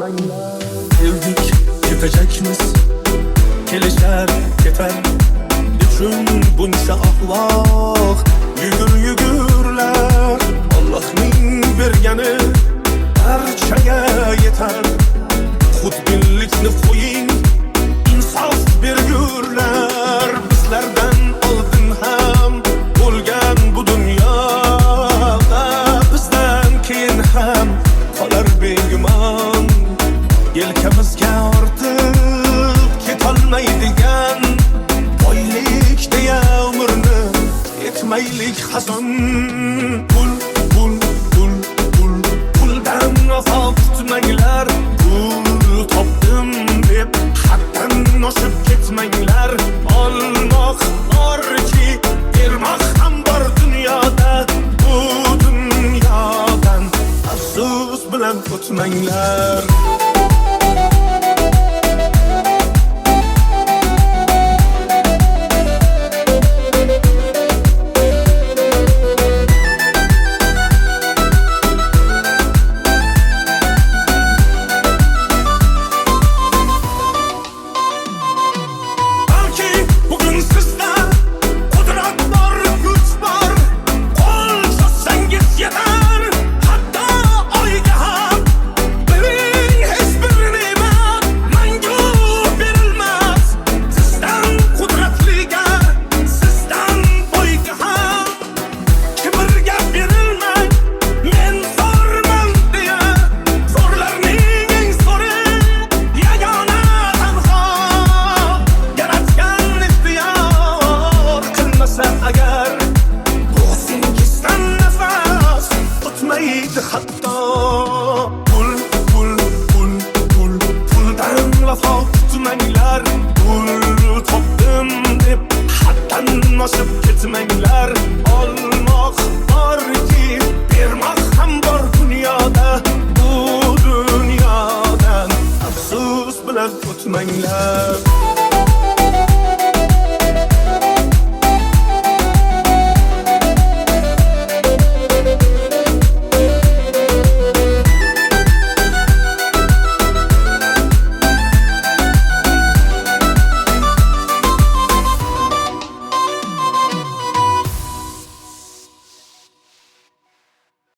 Sevdik ketecekmiz, kelişer keter. Üçün bunca ahvaq yugurlar. Allah'ın bergani barchaga yeter. Xudbinlikni qo'ying, insof bergurlar. Bizlardan oldin ham bo'lgan bu dunyoda, bizdan keyin ham qolar begumon. Yelkamizga ortib ketolmaydigan boylik deya umrni etmaylik hazon. Puldan vafo kutmanglar, pul topdim deb haddan oshib ketmanglar. Olmoq borki, bermoq ham bor dunyoda. Bu dunyodan afsus bilan o'tmanglar.